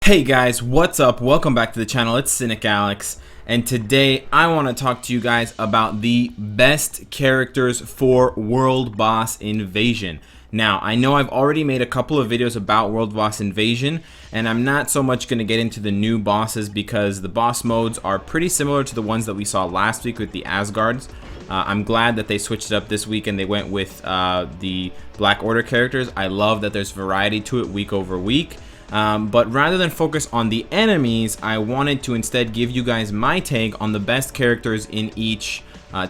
Hey guys, what's up? Welcome back to the channel. It's Cynicalex, and today I want to talk to you guys about the best characters for World Boss Invasion. Now, I know I've already made a couple of videos about World Boss Invasion, and I'm not so much going to get into the new bosses because the boss modes are pretty similar to the ones that we saw last week with the Asgards. I'm glad that they switched it up this week and they went with the Black Order characters. I love that there's variety to it week over week. But rather than focus on the enemies, I wanted to instead give you guys my take on the best characters in each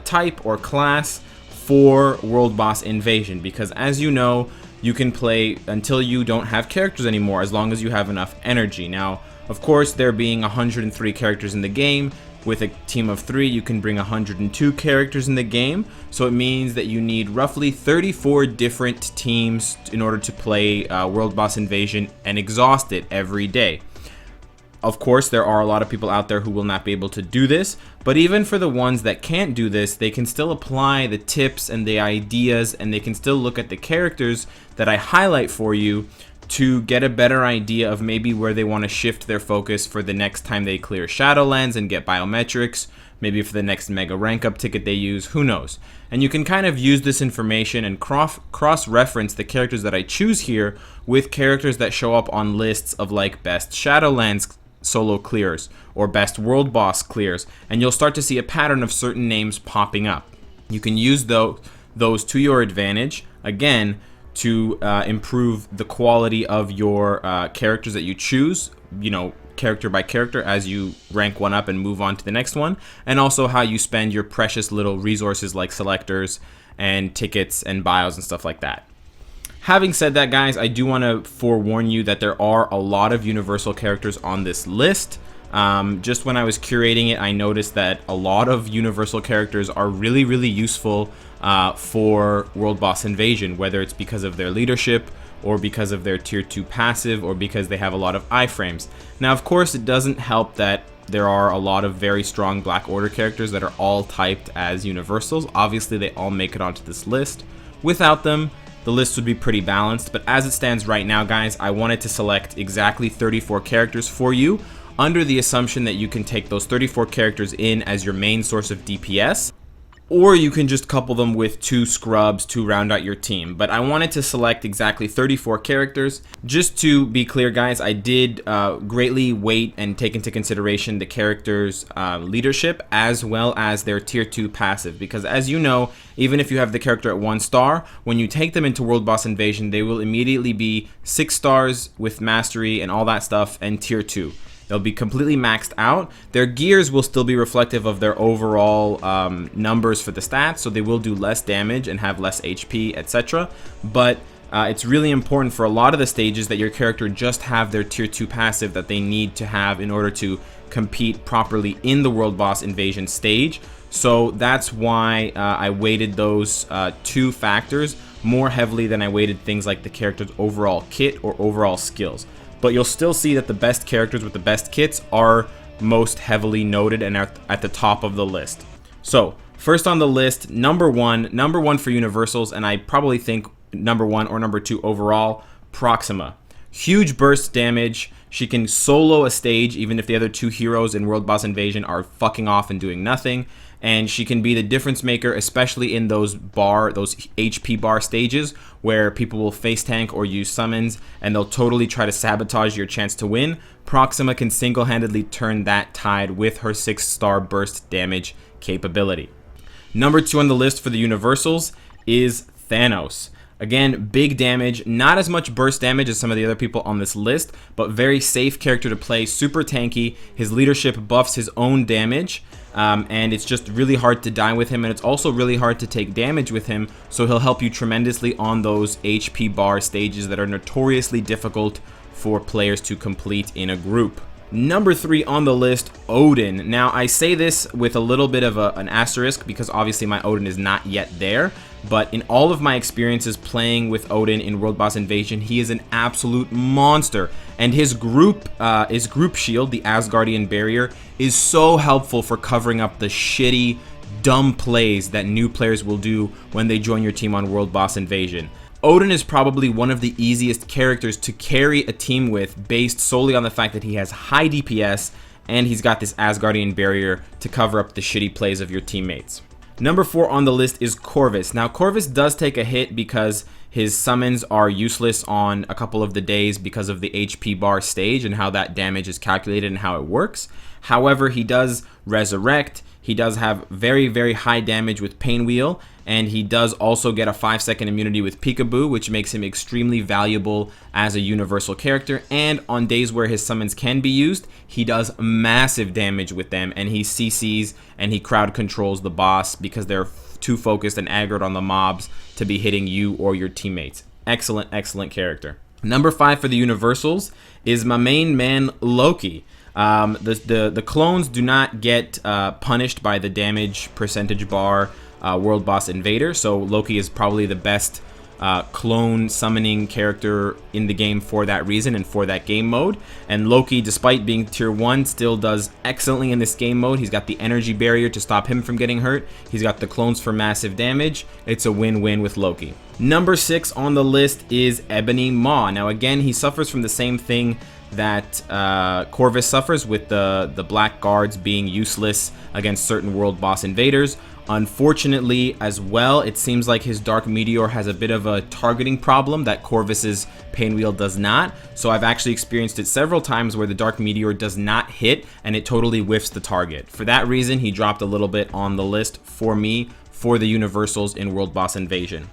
type or class for World Boss Invasion, because as you know, you can play until you don't have characters anymore as long as you have enough energy. Now, of course, there being 103 characters in the game, with a team of 3 you can bring 102 characters in the game, so it means that you need roughly 34 different teams in order to play World Boss Invasion and exhaust it every day. Of course, there are a lot of people out there who will not be able to do this, but even for the ones that can't do this, they can still apply the tips and the ideas, and they can still look at the characters that I highlight for you to get a better idea of maybe where they want to shift their focus for the next time they clear Shadowlands and get biometrics, maybe for the next mega rank up ticket they use, who knows. And you can kind of use this information and cross-reference the characters that I choose here with characters that show up on lists of like best Shadowlands solo clears or best world boss clears, and you'll start to see a pattern of certain names popping up. You can use those to your advantage, again, to improve the quality of your characters that you choose, you know, character by character as you rank one up and move on to the next one, and also how you spend your precious little resources like selectors and tickets and bios and stuff like that. Having said that, guys, I do want to forewarn you that there are a lot of universal characters on this list. Just when I was curating it, I noticed that a lot of universal characters are really useful for World Boss Invasion, whether it's because of their leadership or because of their tier 2 passive or because they have a lot of iframes. Now, of course, it doesn't help that there are a lot of very strong Black Order characters that are all typed as universals. Obviously, they all make it onto this list. Without them, the list would be pretty balanced, but as it stands right now, guys, I wanted to select exactly 34 characters for you under the assumption that you can take those 34 characters in as your main source of DPS, or you can just couple them with 2 scrubs to round out your team. But I wanted to select exactly 34 characters. Just to be clear, guys, I did greatly weight and take into consideration the characters' leadership as well as their tier 2 passive, because as you know, even if you have the character at 1 star, when you take them into World Boss Invasion, they will immediately be 6 stars with mastery and all that stuff and tier 2. They'll be completely maxed out. Their gears will still be reflective of their overall numbers for the stats, so they will do less damage and have less HP, etc. But it's really important for a lot of the stages that your character just have their tier 2 passive that they need to have in order to compete properly in the World Boss Invasion stage. So that's why I weighted those 2 factors more heavily than I weighted things like the character's overall kit or overall skills. But you'll still see that the best characters with the best kits are most heavily noted and are at the top of the list. So first on the list, number one for universals, and I probably think number 1 or number 2 overall, Prxima. Huge burst damage. She can solo a stage even if the other 2 heroes in World Boss Invasion are fucking off and doing nothing. And she can be the difference maker, especially in those HP bar stages where people will face tank or use summons and they'll totally try to sabotage your chance to win. Prxima can single-handedly turn that tide with her 6-star burst damage capability. Number 2 on the list for the universals is Thanos. Again, big damage, not as much burst damage as some of the other people on this list, but very safe character to play, super tanky. His leadership buffs his own damage, and it's just really hard to die with him, and it's also really hard to take damage with him, so he'll help you tremendously on those HP bar stages that are notoriously difficult for players to complete in a group. Number 3 on the list, Odin. Now, I say this with a little bit of an asterisk because obviously my Odin is not yet there, but in all of my experiences playing with Odin in World Boss Invasion, he is an absolute monster, and his group shield, the Asgardian barrier, is so helpful for covering up the shitty, dumb plays that new players will do when they join your team on World Boss Invasion. Odin is probably one of the easiest characters to carry a team with based solely on the fact that he has high DPS and he's got this Asgardian barrier to cover up the shitty plays of your teammates. Number 4 on the list is Corvis. Now, Corvis does take a hit because his summons are useless on a couple of the days because of the HP bar stage and how that damage is calculated and how it works. However, he does resurrect. He does have very, very high damage with Pain Wheel, and he does also get a 5-second immunity with Peekaboo, which makes him extremely valuable as a universal character. And on days where his summons can be used, he does massive damage with them, and he CCs and he crowd controls the boss because they're too focused and aggroed on the mobs to be hitting you or your teammates. Excellent, excellent character. Number 5 for the universals is my main man, Loki. The clones do not get punished by the damage percentage bar world boss invader, so Loki is probably the best clone summoning character in the game for that reason and for that game mode. And Loki, despite being tier 1, still does excellently in this game mode. He's got the energy barrier to stop him from getting hurt. He's got the clones for massive damage. It's a win-win with Loki. Number 6 on the list is Ebony Maw. Now again, he suffers from the same thing that Corvis suffers with the black guards being useless against certain world boss invaders. Unfortunately, as well, it seems like his Dark Meteor has a bit of a targeting problem that Corvis's Pain Wheel does not. So I've actually experienced it several times where the Dark Meteor does not hit and it totally whiffs the target. For that reason, he dropped a little bit on the list for me for the universals in World Boss Invasion.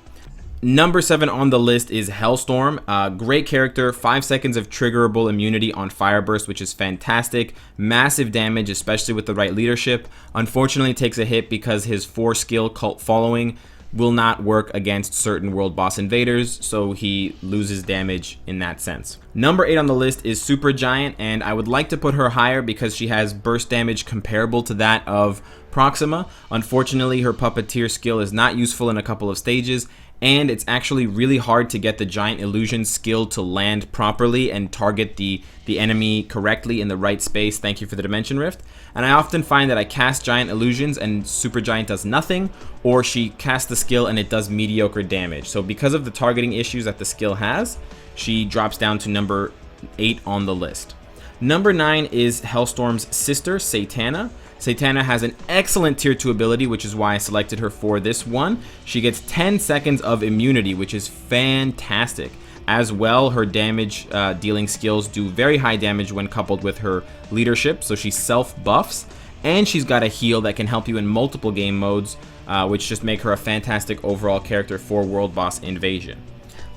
Number 7 on the list is Hellstorm. Great character, 5 seconds of triggerable immunity on Fire Burst, which is fantastic. Massive damage, especially with the right leadership. Unfortunately, takes a hit because his 4 skill cult following will not work against certain world boss invaders, so he loses damage in that sense. Number 8 on the list is Supergiant, and I would like to put her higher because she has burst damage comparable to that of Prxima. Unfortunately, her Puppeteer skill is not useful in a couple of stages, and it's actually really hard to get the Giant Illusion skill to land properly and target the enemy correctly in the right space. Thank you for the Dimension Rift. And I often find that I cast Giant Illusions and Supergiant does nothing, or she casts the skill and it does mediocre damage. So because of the targeting issues that the skill has, she drops down to number 8 on the list. Number 9 is Hellstorm's sister, Satana. Satana has an excellent tier 2 ability, which is why I selected her for this one. She gets 10 seconds of immunity, which is fantastic. As well, her damage dealing skills do very high damage when coupled with her leadership, so she self-buffs. And she's got a heal that can help you in multiple game modes, which just make her a fantastic overall character for World Boss Invasion.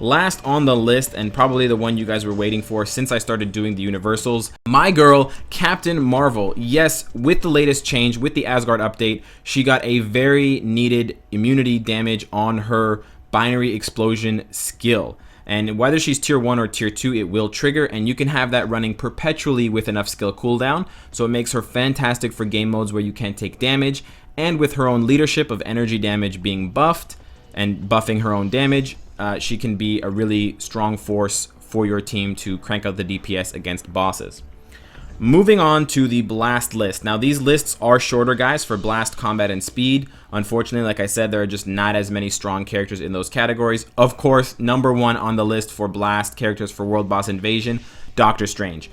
Last on the list, and probably the one you guys were waiting for since I started doing the universals, my girl, Captain Marvel. Yes, with the latest change, with the Asgard update, she got a very needed immunity damage on her binary explosion skill. And whether she's tier 1 or tier 2, it will trigger, and you can have that running perpetually with enough skill cooldown. So it makes her fantastic for game modes where you can't take damage, and with her own leadership of energy damage being buffed and buffing her own damage, she can be a really strong force for your team to crank out the DPS against bosses. Moving on to the Blast list. Now, these lists are shorter, guys, for Blast, Combat, and Speed. Unfortunately, like I said, there are just not as many strong characters in those categories. Of course, number 1 on the list for Blast characters for World Boss Invasion, Doctor Strange.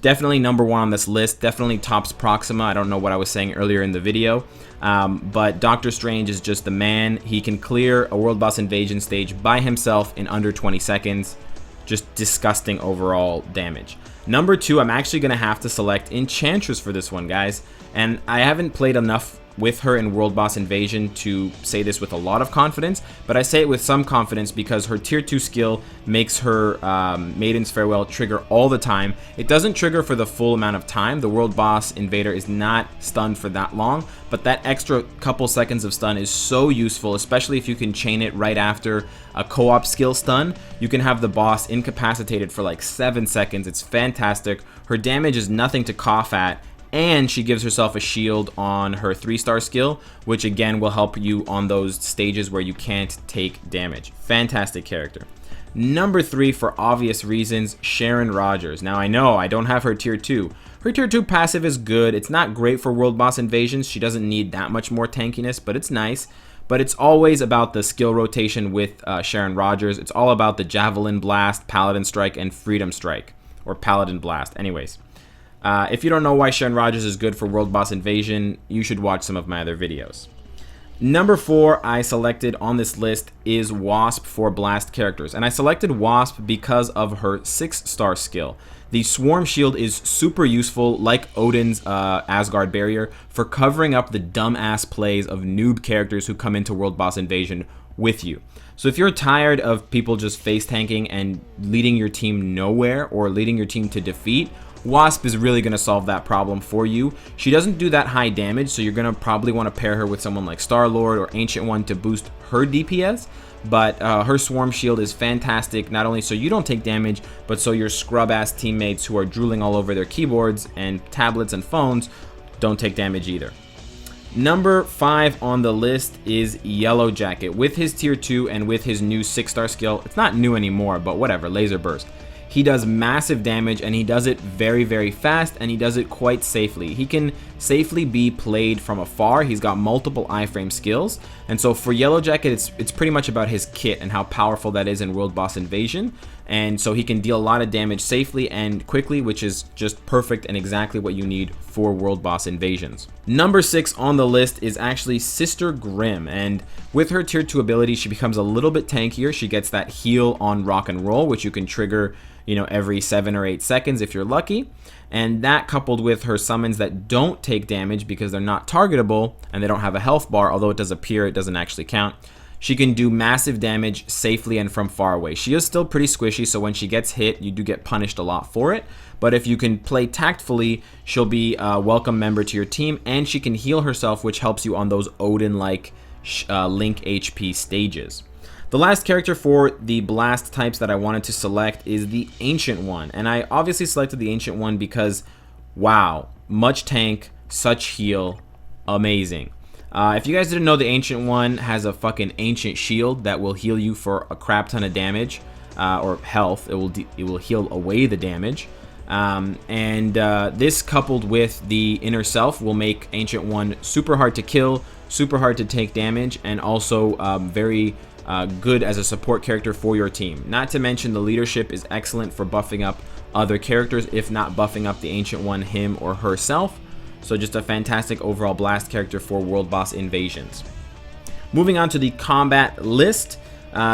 Definitely number 1 on this list, definitely tops Prxima. I don't know what I was saying earlier in the video, but Doctor Strange is just the man. He can clear a World Boss Invasion stage by himself in under 20 seconds. Just disgusting overall damage. Number 2, I'm actually going to have to select Enchantress for this one, guys. And I haven't played enough with her in World Boss Invasion to say this with a lot of confidence, but I say it with some confidence because her tier 2 skill makes her Maiden's Farewell trigger all the time. It doesn't trigger for the full amount of time. The World Boss Invader is not stunned for that long, but that extra couple seconds of stun is so useful, especially if you can chain it right after a co-op skill stun. You can have the boss incapacitated for like 7 seconds. It's fantastic. Her damage is nothing to cough at, and she gives herself a shield on her 3-star skill, which again will help you on those stages where you can't take damage. Fantastic character. Number 3, for obvious reasons, Sharon Rogers. Now I know I don't have her tier 2. Her tier 2 passive is good. It's not great for World Boss Invasions. She doesn't need that much more tankiness, but it's nice. but it's always about the skill rotation with Sharon Rogers. It's all about the Javelin Blast, Paladin Strike, and Freedom Strike, or Paladin Blast. Anyways, if you don't know why Sharon Rogers is good for World Boss Invasion, you should watch some of my other videos. Number 4 I selected on this list is Wasp for blast characters, and I selected Wasp because of her 6-star skill. The Swarm Shield is super useful, like Odin's Asgard Barrier, for covering up the dumbass plays of noob characters who come into World Boss Invasion with you. So if you're tired of people just face tanking and leading your team nowhere or leading your team to defeat, Wasp is really going to solve that problem for you. She doesn't do that high damage, so you're going to probably want to pair her with someone like Star-Lord or Ancient One to boost her DPS, but her Swarm Shield is fantastic, not only so you don't take damage, but so your scrub-ass teammates who are drooling all over their keyboards and tablets and phones don't take damage either. Number 5 on the list is Yellow Jacket. With his tier 2 and with his new 6-star skill, it's not new anymore, but whatever, Laser Burst. He does massive damage, and he does it very, very fast, and he does it quite safely. He can safely be played from afar. He's got multiple iframe skills, and so for Yellow Jacket, it's pretty much about his kit and how powerful that is in World Boss Invasion. And so he can deal a lot of damage safely and quickly, which is just perfect and exactly what you need for World Boss Invasions. Number 6 on the list is actually Sister Grimm, and with her tier 2 ability, she becomes a little bit tankier. She gets that heal on rock and roll, which you can trigger, you know, every 7 or 8 seconds if you're lucky. And that, coupled with her summons that don't take damage because they're not targetable and they don't have a health bar, although it does appear, it doesn't actually count. She can do massive damage safely and from far away. She is still pretty squishy, so when she gets hit, you do get punished a lot for it. But if you can play tactfully, she'll be a welcome member to your team, and she can heal herself, which helps you on those Odin-like Link HP stages. The last character for the blast types that I wanted to select is the Ancient One, and I obviously selected the Ancient One because, wow, much tank, such heal, amazing. If you guys didn't know, the Ancient One has a fucking ancient shield that will heal you for a crap ton of damage, or health. It will heal away the damage. This coupled with the Inner Self will make Ancient One super hard to kill, super hard to take damage, and also very good as a support character for your team. Not to mention the leadership is excellent for buffing up other characters, if not buffing up the Ancient One, him or herself. So just a fantastic overall blast character for World Boss Invasions. Moving on to the combat list.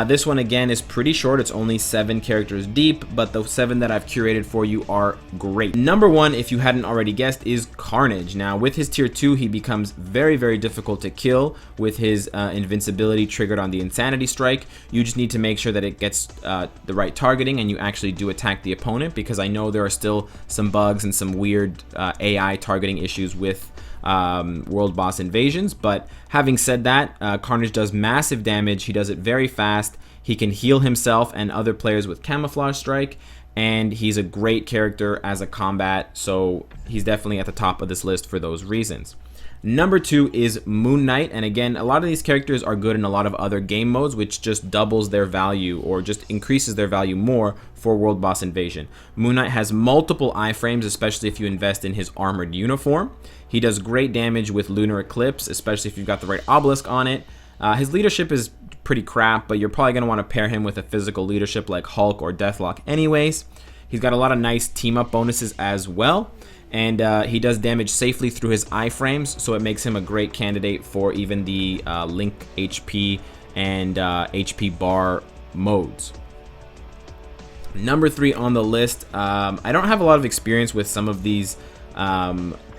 This one again is pretty short. It's only 7 characters deep, but the 7 that I've curated for you are great. Number 1, if you hadn't already guessed, is Carnage. Now with his tier 2, he becomes very, very difficult to kill with his invincibility triggered on the Insanity Strike. You just need to make sure that it gets the right targeting and you actually do attack the opponent, because I know there are still some bugs and some weird AI targeting issues with World Boss Invasions. But having said that, Carnage does massive damage. He does it very fast. He can heal himself and other players with Camouflage Strike, and he's a great character as a combat, so he's definitely at the top of this list for those reasons. Number 2 is Moon Knight, and again, a lot of these characters are good in a lot of other game modes, which just doubles their value or just increases their value more for World Boss Invasion. Moon Knight has multiple iframes, especially if you invest in his armored uniform. He does great damage with Lunar Eclipse, especially if you've got the right obelisk on it. His leadership is pretty crap, but you're probably going to want to pair him with a physical leadership like Hulk or Deathlock anyways. He's got a lot of nice team-up bonuses as well, and he does damage safely through his iframes, so it makes him a great candidate for even the Link HP and HP bar modes. Number 3 on the list, I don't have a lot of experience with some of these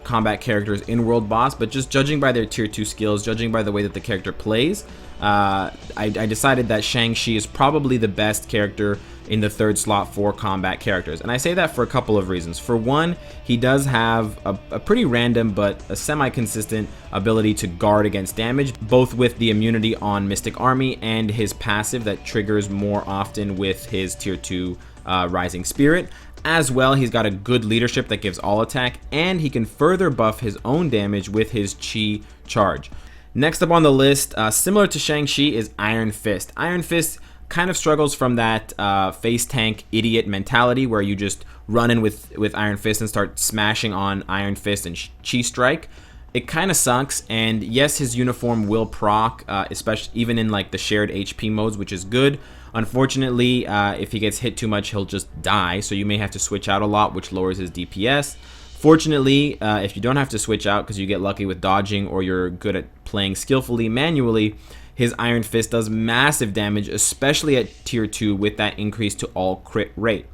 combat characters in World Boss, but just judging by their tier 2 skills, judging by the way that the character plays, I decided that Shang-Chi is probably the best character in the 3rd slot for combat characters. And I say that for a couple of reasons. For one, he does have a pretty random but a semi-consistent ability to guard against damage, both with the immunity on Mystic Army and his passive that triggers more often with his tier 2 Rising Spirit. As well, he's got a good leadership that gives all attack, and he can further buff his own damage with his Chi charge. Next up on the list, similar to Shang-Chi, is Iron Fist. Iron Fist kind of struggles from that face tank idiot mentality where you just run in with Iron Fist and start smashing on Iron Fist and Chi Strike. it kind of sucks. And yes, his uniform will proc, especially even in like the shared HP modes, which is good. Unfortunately, if he gets hit too much, he'll just die, so you may have to switch out a lot, which lowers his DPS. Fortunately, if you don't have to switch out because you get lucky with dodging or you're good at playing skillfully manually, his Iron Fist does massive damage, especially at tier 2 with that increase to all crit rate.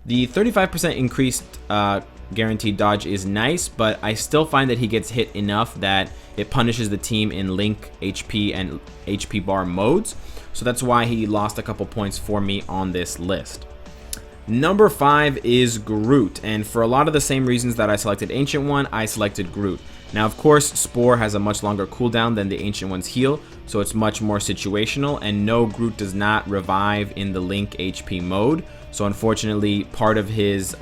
The 35% increased guaranteed dodge is nice, but I still find that he gets hit enough that it punishes the team in Link, HP, and HP bar modes. So that's why he lost a couple points for me on this list. Number 5 is Groot, and for a lot of the same reasons that I selected Ancient One, I selected Groot. Now, of course, Spore has a much longer cooldown than the Ancient One's heal, so it's much more situational, and no, Groot does not revive in the Link HP mode, so unfortunately, part of his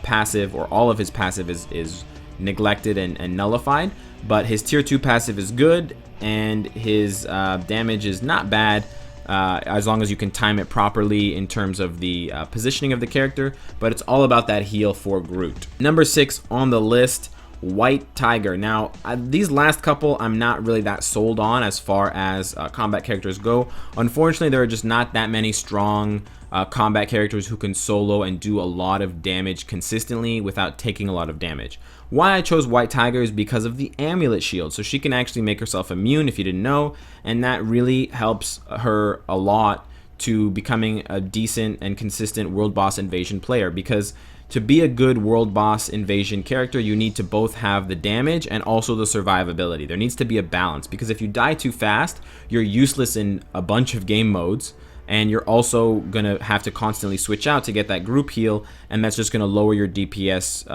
passive, or all of his passive, is neglected and nullified, but his tier 2 passive is good, and his damage is not bad, as long as you can time it properly in terms of the positioning of the character, but it's all about that heal for Groot. Number 6 on the list, White Tiger. Now, these last couple I'm not really that sold on as far as combat characters go. Unfortunately, there are just not that many strong combat characters who can solo and do a lot of damage consistently without taking a lot of damage. Why I chose White Tiger is because of the amulet shield, so she can actually make herself immune if you didn't know, and that really helps her a lot to becoming a decent and consistent world boss invasion player, because to be a good world boss invasion character, you need to both have the damage and also the survivability. There needs to be a balance, because if you die too fast, you're useless in a bunch of game modes, and you're also gonna have to constantly switch out to get that group heal, and that's just gonna lower your DPS,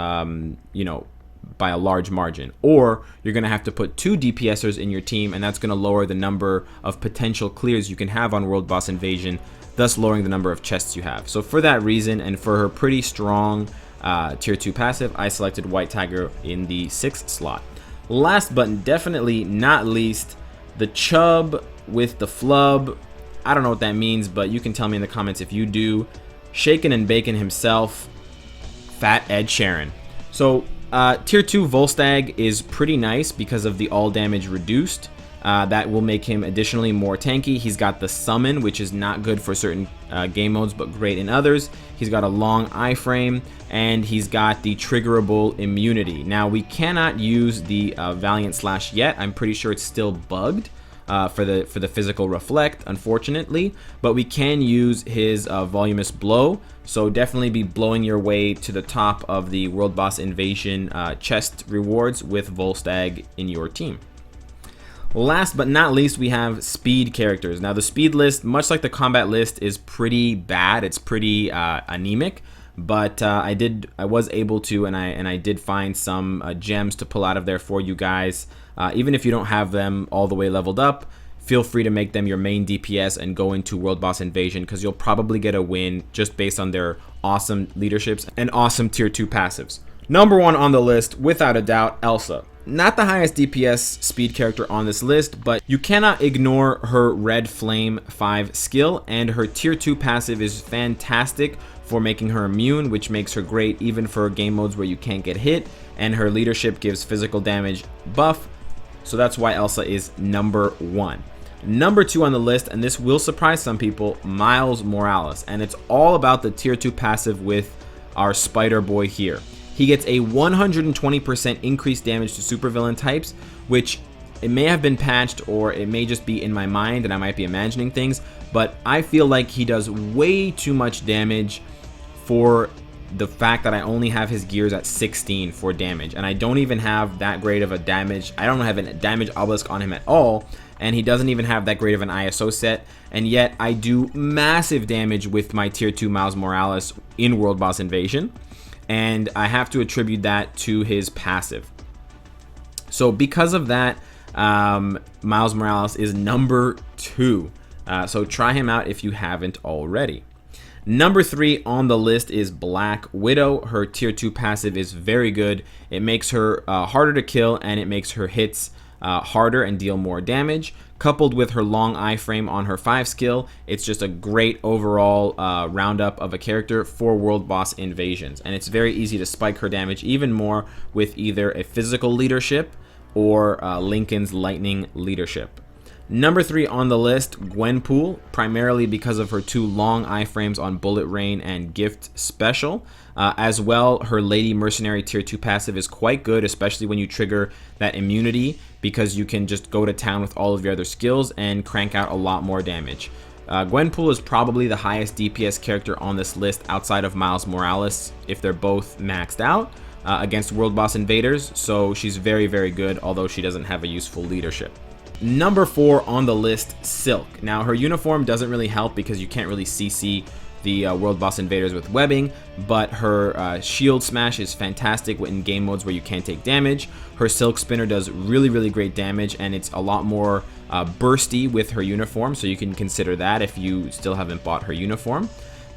by a large margin. Or you're gonna have to put 2 DPSers in your team, and that's gonna lower the number of potential clears you can have on world boss invasion, thus lowering the number of chests you have. So for that reason, and for her pretty strong tier 2 passive, I selected White Tiger in the 6th slot. Last but definitely not least, the Chub with the flub. I don't know what that means, but you can tell me in the comments if you do. Shaken and Bacon himself, Fat Ed Sheeran. So tier 2 Volstagg is pretty nice because of the all damage reduced. That will make him additionally more tanky. He's got the summon, which is not good for certain game modes, but great in others. He's got a long iframe, and he's got the triggerable immunity. Now, we cannot use the Valiant Slash yet. I'm pretty sure it's still bugged for the physical reflect, unfortunately, but we can use his voluminous blow. So definitely be blowing your way to the top of the World Boss Invasion chest rewards with Volstagg in your team. Last but not least, we have speed characters. Now, the speed list, much like the combat list, is pretty bad. It's pretty anemic, but I was able to, and I did find some gems to pull out of there for you guys. Even if you don't have them all the way leveled up, feel free to make them your main DPS and go into World Boss Invasion, because you'll probably get a win just based on their awesome leaderships and awesome tier 2 passives. Number 1 on the list, without a doubt, Elsa. Not the highest DPS speed character on this list, but you cannot ignore her Red Flame 5 skill, and her tier 2 passive is fantastic for making her immune, which makes her great even for game modes where you can't get hit, and her leadership gives physical damage buff, so that's why Elsa is number 1. Number 2 on the list, and this will surprise some people, Miles Morales, and it's all about the tier 2 passive with our Spider Boy here. He gets a 120% increased damage to supervillain types, which it may have been patched, or it may just be in my mind and I might be imagining things, but I feel like he does way too much damage for the fact that I only have his gears at 16 for damage, and I don't even have that great of a damage. I don't have a damage obelisk on him at all, and he doesn't even have that great of an ISO set, and yet I do massive damage with my tier 2 Miles Morales in World Boss Invasion, and I have to attribute that to his passive. So because of that, Miles Morales is number 2. So try him out if you haven't already. Number 3 on the list is Black Widow. Her tier 2 passive is very good. It makes her harder to kill, and it makes her hits harder and deal more damage. Coupled with her long iframe on her 5 skill, it's just a great overall roundup of a character for world boss invasions. And it's very easy to spike her damage even more with either a physical leadership or Lincoln's lightning leadership. Number 3 on the list, Gwenpool, primarily because of her 2 long iframes on Bullet Rain and Gift Special. As well, her Lady Mercenary tier 2 passive is quite good, especially when you trigger that immunity, because you can just go to town with all of your other skills and crank out a lot more damage. Gwenpool is probably the highest DPS character on this list outside of Miles Morales, if they're both maxed out against World Boss Invaders, so she's very, very good, although she doesn't have a useful leadership. Number 4 on the list, Silk. Now, her uniform doesn't really help because you can't really CC the World Boss Invaders with webbing, but her shield smash is fantastic in game modes where you can't take damage. Her Silk Spinner does really, really great damage, and it's a lot more bursty with her uniform, so you can consider that if you still haven't bought her uniform.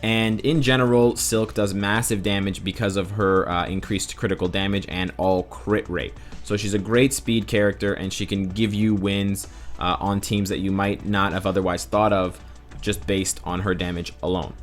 And in general, Silk does massive damage because of her increased critical damage and all crit rate. So she's a great speed character, and she can give you wins on teams that you might not have otherwise thought of just based on her damage alone.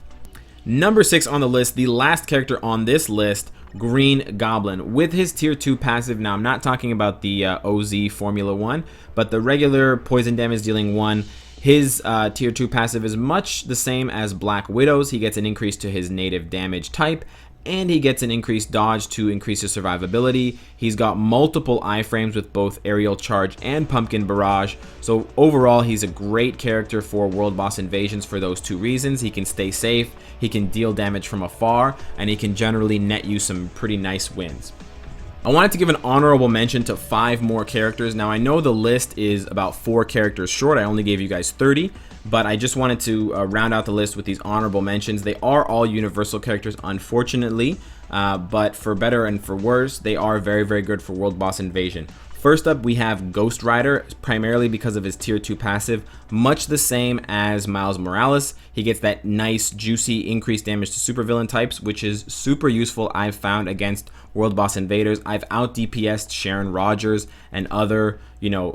Number 6 on the list, the last character on this list, Green Goblin. With his tier 2 passive, now I'm not talking about the OZ Formula 1, but the regular poison damage dealing 1. His tier 2 passive is much the same as Black Widow's. He gets an increase to his native damage type, and he gets an increased dodge to increase his survivability. He's got multiple iframes with both Aerial Charge and Pumpkin Barrage. So overall, he's a great character for World Boss Invasions for those 2 reasons. He can stay safe, he can deal damage from afar, and he can generally net you some pretty nice wins. I wanted to give an honorable mention to 5 more characters. Now, I know the list is about 4 characters short. I only gave you guys 30, but I just wanted to round out the list with these honorable mentions. They are all universal characters, unfortunately, but for better and for worse, they are very, very good for World Boss Invasion. First up, we have Ghost Rider, primarily because of his tier 2 passive, much the same as Miles Morales. He gets that nice, juicy, increased damage to supervillain types, which is super useful, I've found, against World Boss Invaders. I've out DPS'd Sharon Rogers and other,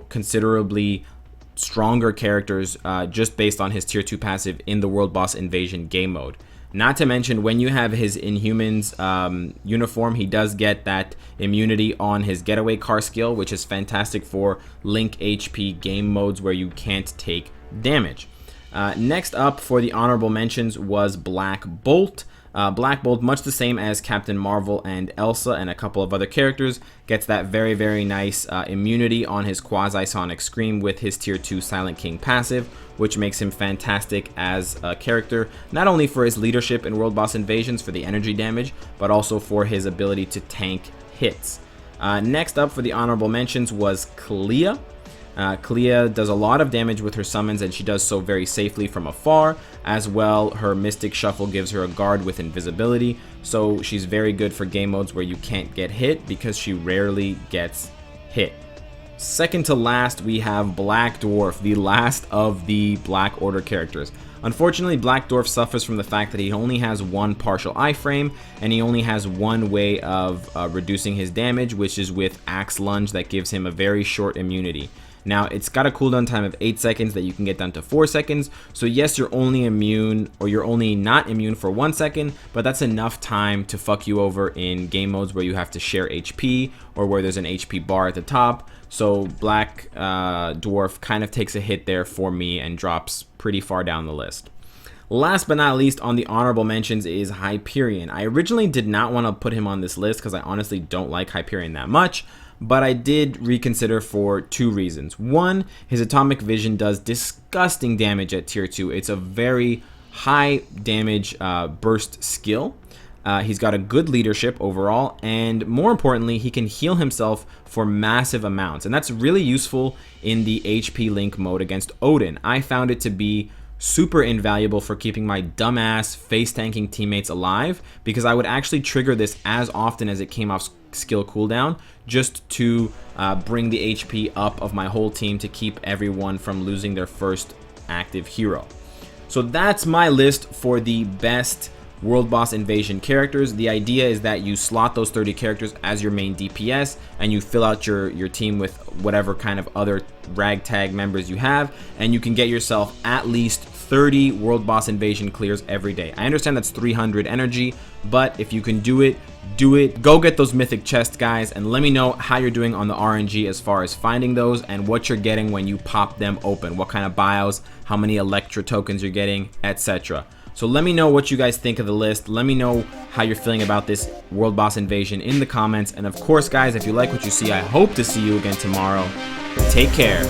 considerably stronger characters just based on his tier 2 passive in the World Boss Invasion game mode. Not to mention, when you have his Inhumans uniform, he does get that immunity on his getaway car skill, which is fantastic for Link HP game modes where you can't take damage. Next up for the honorable mentions was Black Bolt. Black Bolt, much the same as Captain Marvel and Elsa and a couple of other characters, gets that very, very nice immunity on his Quasi-Sonic Scream with his tier 2 Silent King passive, which makes him fantastic as a character, not only for his leadership in World Boss Invasions for the energy damage, but also for his ability to tank hits. Next up for the honorable mentions was Clea. Clea does a lot of damage with her summons, and she does so very safely from afar. As well, her Mystic Shuffle gives her a guard with invisibility, so she's very good for game modes where you can't get hit because she rarely gets hit. Second to last, we have Black Dwarf, the last of the Black Order characters. Unfortunately, Black Dwarf suffers from the fact that he only has 1 partial iframe, and he only has 1 way of reducing his damage, which is with Axe Lunge that gives him a very short immunity. Now, it's got a cooldown time of 8 seconds that you can get down to 4 seconds. So yes, you're only immune, or you're only not immune for 1 second, but that's enough time to fuck you over in game modes where you have to share HP or where there's an HP bar at the top. So Black Dwarf kind of takes a hit there for me and drops pretty far down the list. Last but not least on the honorable mentions is Hyperion. I originally did not want to put him on this list because I honestly don't like Hyperion that much, but I did reconsider for 2 reasons. One, his Atomic Vision does disgusting damage at tier 2. It's a very high damage burst skill. He's got a good leadership overall, and more importantly, he can heal himself for massive amounts, and that's really useful in the HP Link mode against Odin. I found it to be super invaluable for keeping my dumbass face tanking teammates alive, because I would actually trigger this as often as it came off skill cooldown just to bring the HP up of my whole team to keep everyone from losing their first active hero. So that's my list for the best World Boss Invasion characters. The idea is that you slot those 30 characters as your main DPS, and you fill out your team with whatever kind of other ragtag members you have, and you can get yourself at least 30 World Boss Invasion clears every day. I understand that's 300 energy, but if you can do it, do it. Go get those mythic chests, guys, and let me know how you're doing on the RNG as far as finding those and what you're getting when you pop them open. What kind of bios, how many Electra tokens you're getting, etc. So let me know what you guys think of the list. Let me know how you're feeling about this world boss invasion in the comments. And of course, guys, if you like what you see, I hope to see you again tomorrow. Take care.